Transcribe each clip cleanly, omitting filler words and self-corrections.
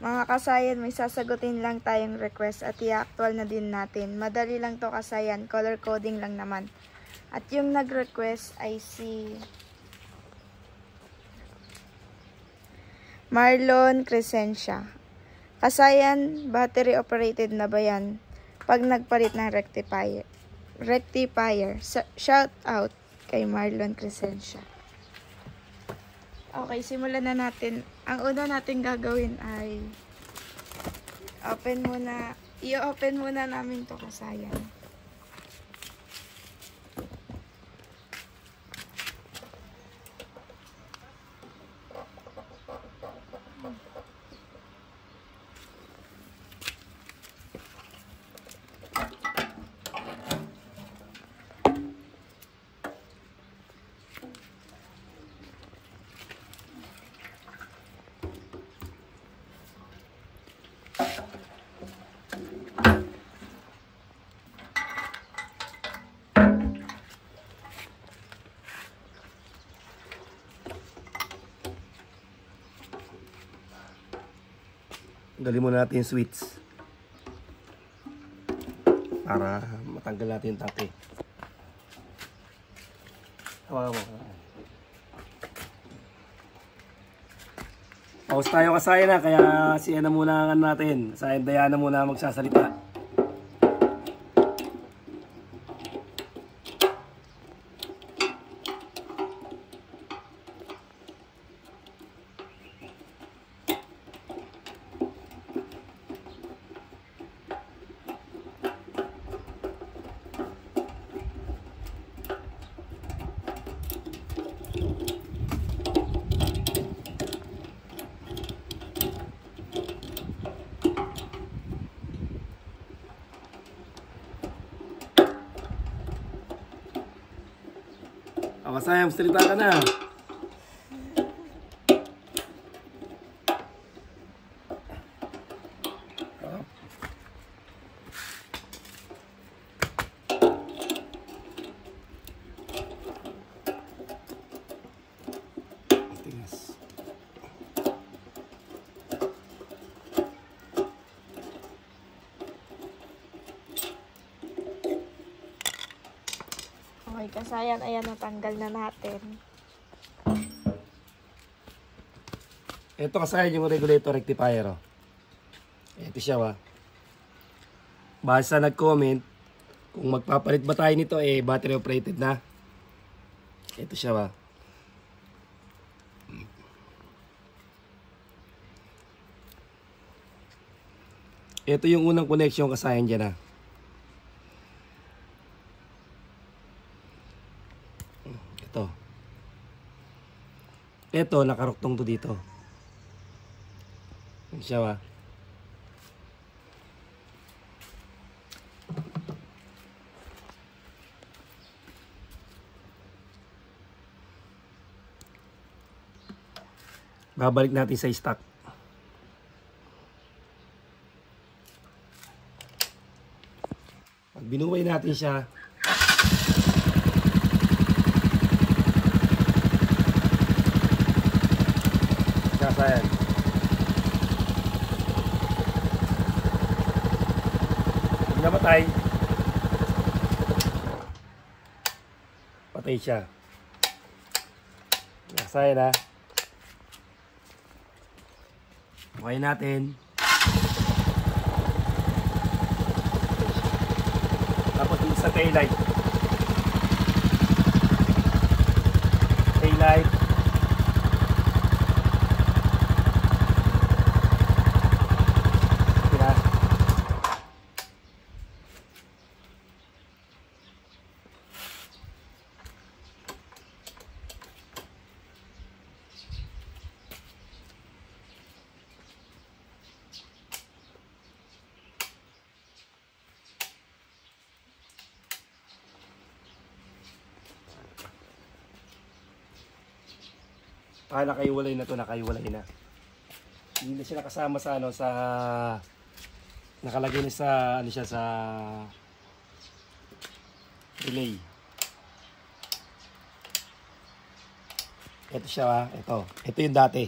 Mga kasayan, may sasagutin lang tayong request at i-actual na din natin. Madali lang to kasayan, color coding lang naman. At yung nag-request ay si Marlon Crescencia. Kasayan, battery operated na ba yan? Pag nagpalit ng rectifier. Shout out kay Marlon Crescencia. Okay, simulan na natin. Ang una natin gagawin ay i-open muna namin to kasayan. Gali muna natin yung switch para matanggal natin yung tangke. Hawakan mo. Pause tayo kasaya na, kaya siya na muna natin. Sa Diana muna magsasalita. Sayang, salita ka na. Okay, kasayan, ayan, natanggal na natin. Ito kasayan yung regulator rectifier. Oh. Ito siya wa. Basta nag-comment kung magpapalit ba tayo nito, battery operated na. Ito siya wa. Ito yung unang connection kasayan dyan ha. Ito, nakaruktong to dito. Yan siya ba? Babalik natin sa stock. Pag binuway natin siya, kasayan. Pag namatay, patay siya. Kasayan ha. Okay natin. Tapos dito sa taillight. Taillight. Nakaiwalay na to, nakaiwalay na. Hindi na siya nakasama sa sa nakalagay na sa siya sa relay. Ito siya ito. Ito yung dati.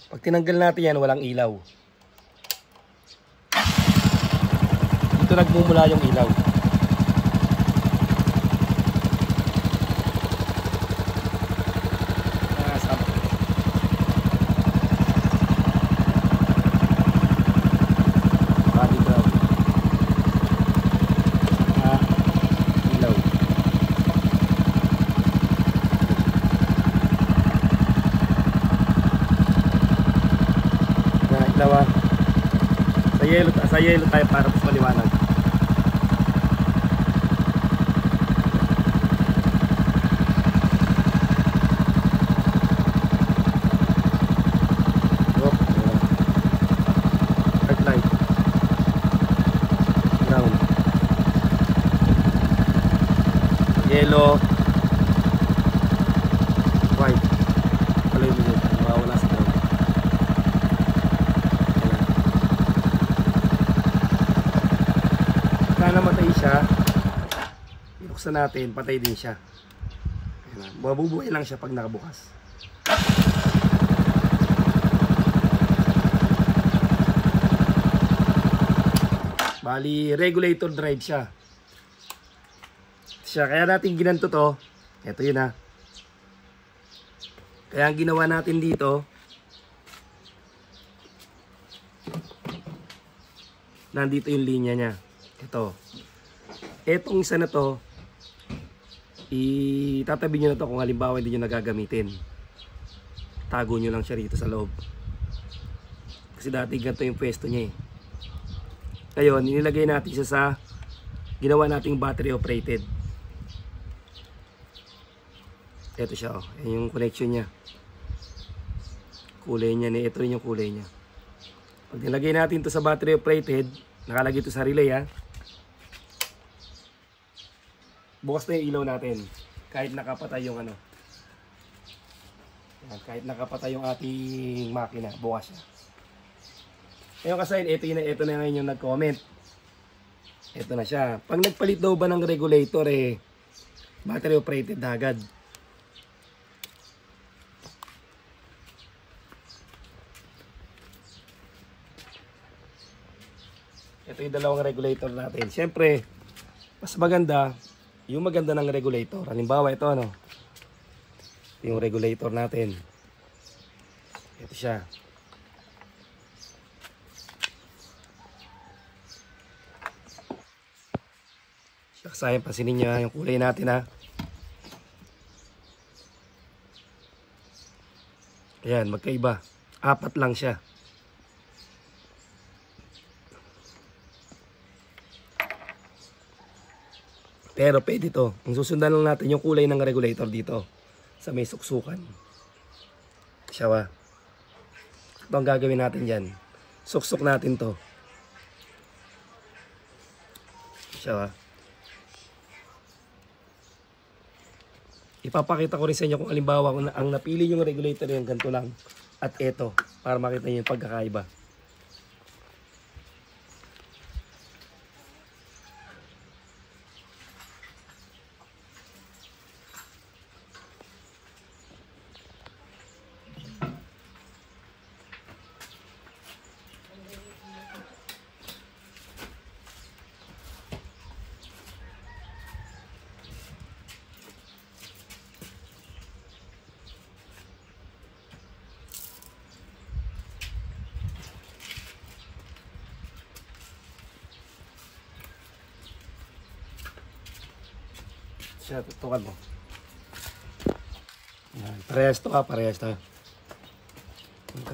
Pag tinanggal natin yan, walang ilaw. Dito nagmumula yung ilaw. Sa yelo tayo para mas maliwanag. Red light. Ground. Yellow. White. Kalay mo dito. Mawawala sa ground. Namatay siya, binuksan natin, patay din siya. Mabubuhay lang siya pag nakabukas. Bali, regulator drive siya. Kaya natin ginanto to. Ito yun ha. Kaya ang ginawa natin dito, nandito yung linya niya. Ito. Etong isa na to, itatabi nyo na to kung halimbawa hindi nyo nagagamitin. Tago nyo lang siya rito sa loob. Kasi dati ganito yung pwesto niya eh. Ngayon, inilagay natin siya sa ginawa nating battery operated. Ito siya oh. Yan yung connection niya. Kulay niya. Ito rin yung kulay niya. Pag nilagay natin to sa battery operated, nakalagay to sa relay ha. Bukas na yung ilaw natin. Kahit nakapatay yung ano. Kahit nakapatay yung ating makina, bukas siya. Ngayon kasi ito na ngayon yung nag-comment. Ito na siya. Pag nagpalit daw ba ng regulator battery operated agad. Ito yung dalawang regulator natin. Siyempre, mas maganda yung maganda ng regulator. Halimbawa ito ano. Yung regulator natin. Ito siya. Sayang, pansinin nyo yung kulay natin ha. Ayan, magkaiba. 4 lang siya. Pero pwede to. Ang susundan lang natin yung kulay ng regulator dito. Sa may suksukan. Siya. Ito ang gagawin natin dyan. Suksok natin to. Siya. Ipapakita ko rin sa inyo kung halimbawa kung ang napili yung regulator yung ganito lang. At ito. Para makita nyo yung pagkakaiba. Siya, tutukan mo. Yan. Parehas to ha, parehas to.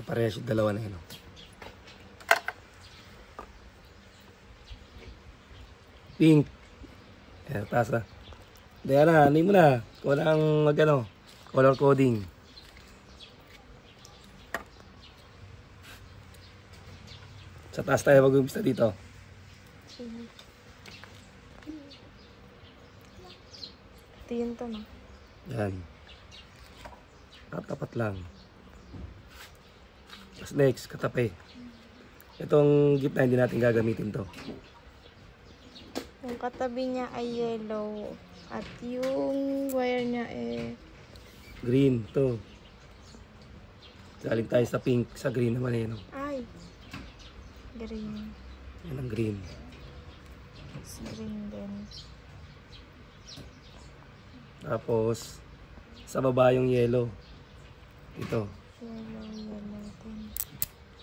Parehas yung dalawa na yun. Pink. Yan, taas ha. Daya na, hindi mo na. Walang magano, color coding. Sa taas tayo mag-umpisa dito. Ito yun to, no? Yan. Tapat lang. Tapos next, katapi. Itong gitna hindi natin gagamitin to. Yung katabi niya ay yellow. At yung wire niya green to. Galing tayo sa pink, sa green naman eh, no? Ay. Green. Yan ang green. Green din. Tapos, sa baba yung yellow. Ito. Yellow din.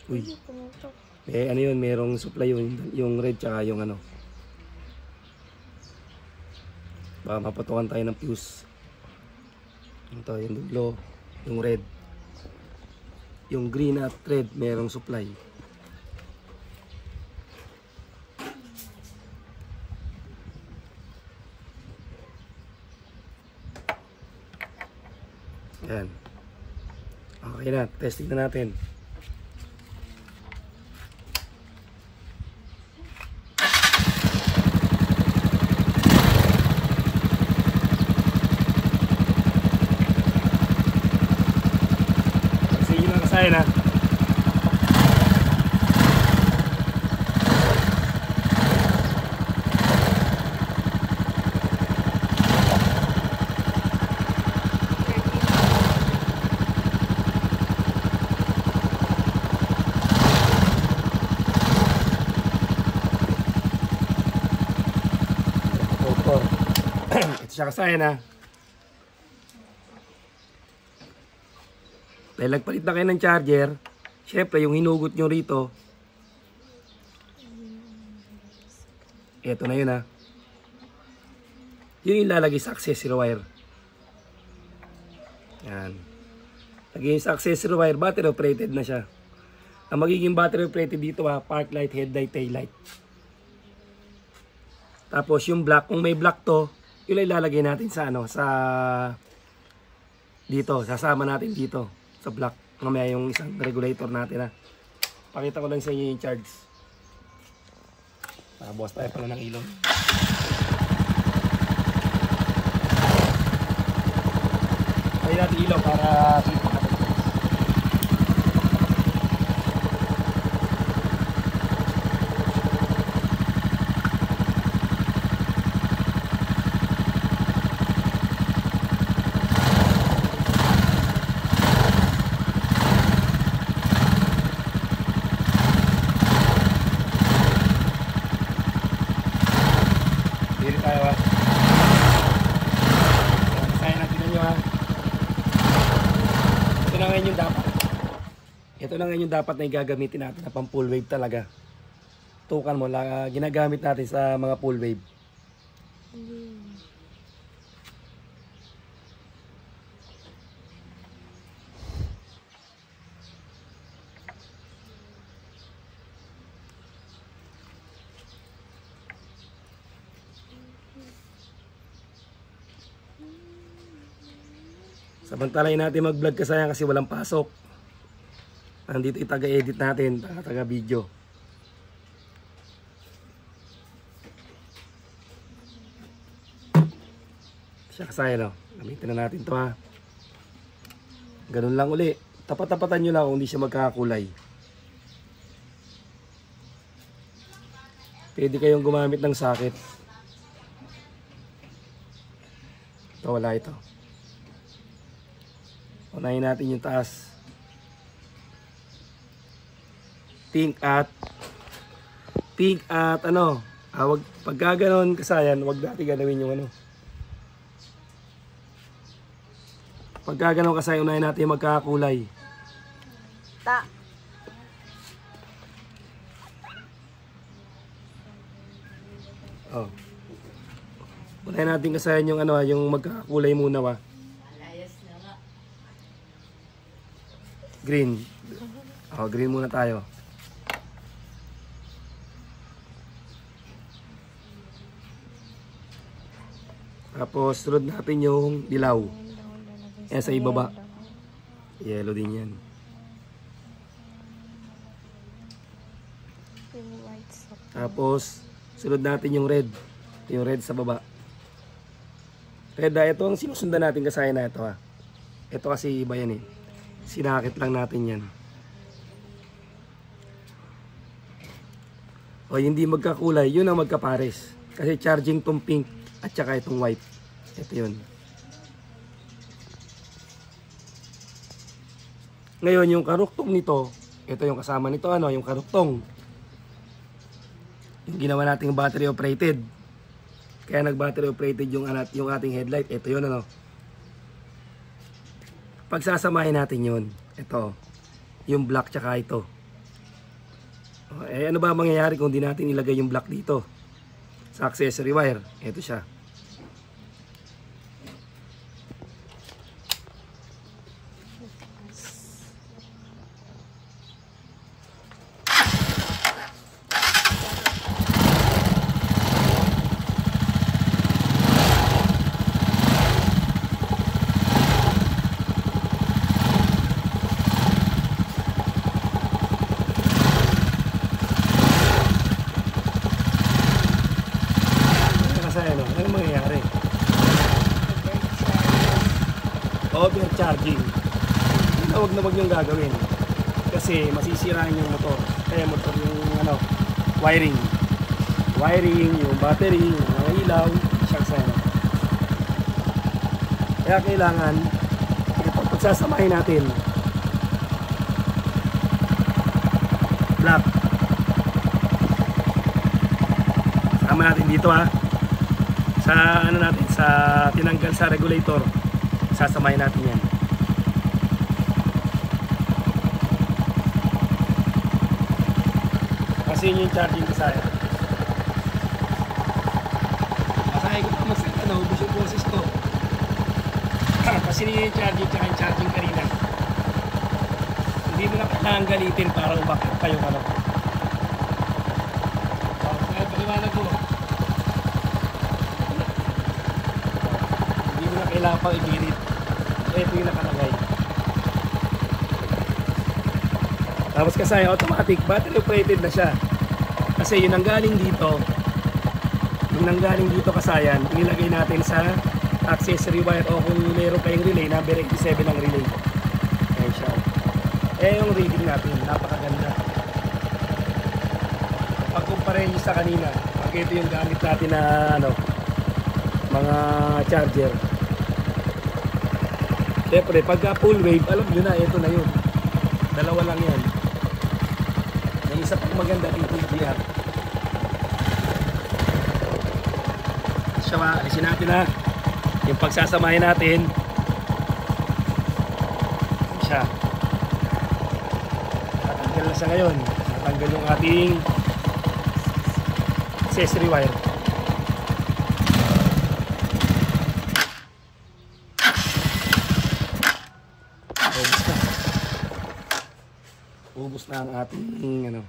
Uy. Ay, pumutok. Eh, ano yun, merong supply yung red tsaka yung ano. Baka mapatukan tayo ng fuse. Ito, yung dulo, yung red. Yung green at red, merong supply. Yan. Okay na, testing na natin. Sige na kasaya na. Ito siya kasaya na. Dahil nagpalit na kayo ng charger, syempre yung hinugot nyo rito, eto na yun ha. Yun yung lalagay sa accessory wire. Yan. Lagay sa accessory wire, battery operated na siya. Ang magiging battery operated dito ha, park light, headlight, tail light. Tapos yung black, kung may black to, yun ay lalagay natin sa ano, sa dito, sasama natin dito sa black. Mamaya yung isang regulator natin ha. Pakita ko lang sa inyo yung charge. Bukas tayo pala ng ilong. Pakita natin ilaw para ito na ngayon yung dapat na igagamitin natin na pang full wave talaga. Tukan mo, ginagamit natin sa mga full wave. Samantalahin natin mag-vlog kasayang kasi walang pasok. Nandito itaga-edit natin, taga-video. Siya kasaya no. Gamitin na natin to ha. Ganun lang uli. Tapat-tapatan nyo lang kung hindi siya magkakakulay. Pwede kayong gumamit ng socket. Ito, wala ito. Unahin natin yung taas. Pink at ano, wag pagka ganon kasayan, wag natin galawin yung ano. Pagka ganon kasayan, unahin natin yung magkakakulay. Oh. Unahin natin kasayan yung ano, yung magkakakulay muna wa. Green. Oh, green muna tayo. Tapos, sunod natin yung dilaw. Yan sa ibaba. Yellow din yan. Tapos, sunod natin yung red. Yung red sa baba. Red, ito ang sinusundan natin kasaya na ito ha. Ito kasi iba yan eh. Sinakit lang natin yan. O, hindi magkakulay. Yun ang magkapares. Kasi charging tong pink at saka itong white. Ito yun. Ngayon, yung karuktong nito, ito yung kasama nito, ano, yung karuktong. Yung ginawa nating battery operated. Kaya nag-battery operated yung ating headlight. Ito yun, ano. Pagsasamahin natin yun. Ito. Yung black tsaka ito. Ano ba mangyayari kung di natin ilagay yung black dito? Sa accessory wire. Ito siya. Ano mangyayari? Overcharging. Huwag na wag niyong gagawin. Kasi masisirain yung motor. Kaya motor yung ano, wiring. Wiring, yung battery, yung mga ilaw, siyang sana. Kaya kailangan, ito pagsasamahin natin. Black. Sama natin dito ha. Sa ano natin, sa tinanggal sa regulator, sasamahin natin yan. Kasi yun yung charging desire. Masahe ko pa mas ano, ubos yung boses ko. Kasi yun yung charging tsaka yung charging kanina. Hindi mo na kailangan galitin para umakit pa yung ano. Kaya paliwanag ko. Kailangan pang i-girit. Ito yung nakalagay. Tapos kasi automatic battery operated na siya. Kasi yun ang galing dito. Yung nanggaling dito kasayan, inilagay natin sa accessory wire o kung meron kayong relay, number 87 ang relay. Ayan siya. Yung reading natin, napakaganda. Pagkumpare nyo sa kanina, pag ito yung gamit natin na ano, mga charger. Siyempre, pagka full wave, alam nyo na, ito na yun. Dalawa lang yan. May isa pang maganda dito yung GR. Siya, alisin natin ha. Yung pagsasamahin natin. Siya. Tatanggal na siya ngayon. Tatanggal yung ating accessory wire. Ubus na ang ating ano.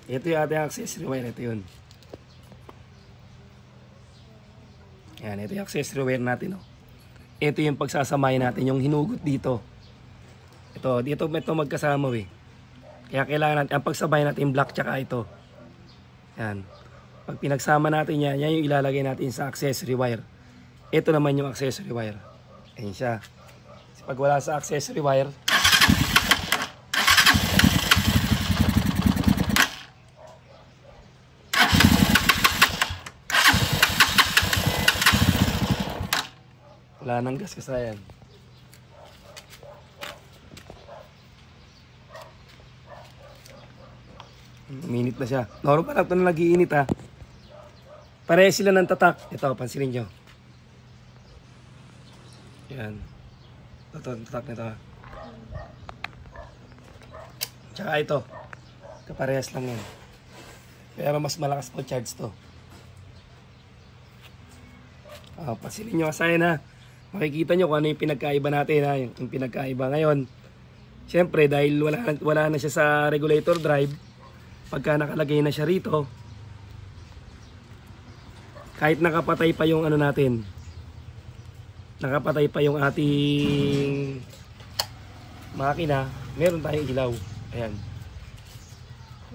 Ito yung ating accessory wire, ito yun. Yan, ito yung accessory wire natin, oh. Ito yung pagsasamahin natin, yung hinugot dito. Dito magkasama, eh. Kaya kailangan natin, ang pagsabay natin black tsaka ito. Yan. Pag pinagsama natin yan, yan yung ilalagay natin sa accessory wire. Ito naman yung accessory wire. Ayan siya. Kasi pag wala sa accessory wire, wala nang gas kasayan. Minute na siya. Naroon pa lang ito na nag-iinit ha. Pareha sila ng tatak. Ito, pansinin nyo. Yan. Ito, tatak nito ha. Tsaka ito. Kaparehas lang yan. Pero mas malakas po charge to. Pansinin nyo kasayan ha. Makikita nyo kung ano yung pinagkaiba natin ha. Yung pinagkaiba ngayon. Siyempre dahil wala na siya sa regulator drive. Pagka nakalagay na siya rito, kahit nakapatay pa yung ano natin, nakapatay pa yung ating makina, meron tayong ilaw. Ayan.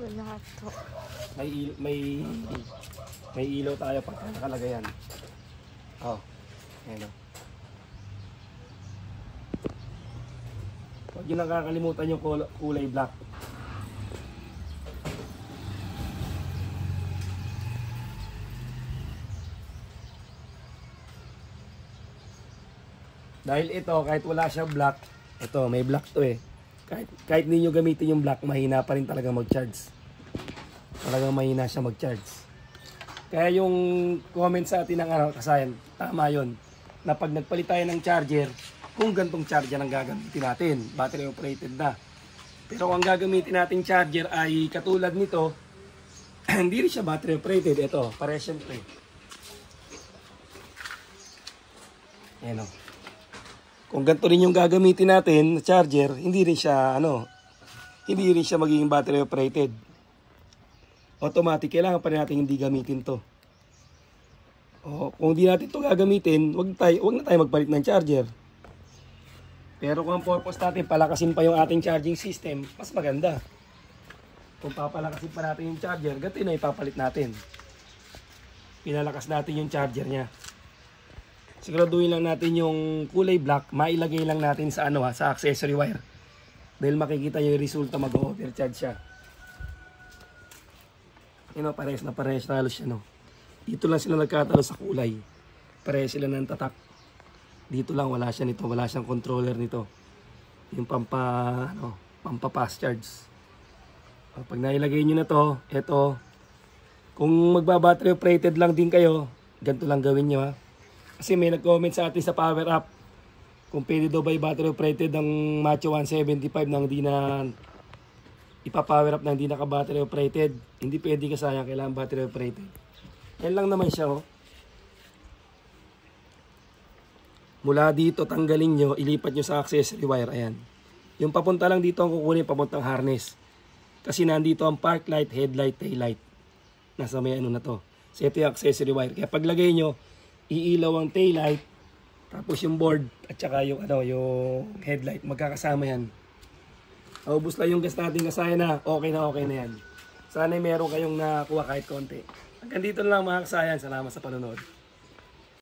Wala to. May ilaw tayo pagka nakalagay yan. Ayan o. Pag nyo lang kakalimutan yung kulay black. Dahil ito, kahit wala siyang black, ito, may black to eh. Kahit hindi nyo gamitin yung black, mahina pa rin talaga mag-charge. Talagang mahina siya mag-charge. Kaya yung comment sa atin ng kasayan, tama yun. Na pag nagpalit tayo ng charger, kung gantong charger ang gagamitin natin, battery operated na. Pero kung ang gagamitin nating charger ay katulad nito, hindi rin siya battery operated. Ito, pares siyempre. Ayan o. Kung ganito rin yung gagamitin natin na charger, hindi rin siya magiging battery operated. Automatic, kailangan pa rin natin hindi gamitin to. O, kung hindi natin to gagamitin, wag na tayo magpalit ng charger. Pero kung ang purpose natin, palakasin pa yung ating charging system, mas maganda. Kung papalakasin pa natin yung charger, ganito na ipapalit natin. Pinalakas natin yung charger niya. Siguraduhin lang natin yung kulay black, mailagay lang natin sa sa accessory wire. Dahil makikita nyo yung resulta, mag-overcharge siya. Pares na halos siya, no. Dito lang sila nagkatalo sa kulay. Pares sila ng tatak. Dito lang wala siya nito, wala siyang controller nito. Yung pampa fast charge. Pag nailagay nyo na to, eto, kung magba-battery operated lang din kayo, ganito lang gawin nyo ha. Kasi may nag-comment sa atin sa power up kung pwede daw ba battery operated ng Macho 175 nang di na ipa-power up nang di naka-battery operated. Hindi pwede kasayang, kailangan battery operated. Yan lang naman siya oh. Mula dito tanggalin nyo, ilipat nyo sa accessory wire. Ayan. Yung papunta lang dito ang kukunin, papuntang harness. Kasi nandito ang park light, headlight, tail light. Nasa may na to. So ito yung accessory wire. Kaya paglagay nyo, iilaw ang tail light, tapos yung board at saka yung yung headlight, magkakasama yan. Ubus lang yung gas natin, kasaya na okay na yan. Sana meron kayong nakuha kahit konti. Hanggang dito lang mga kasayan, salamat sa panonood.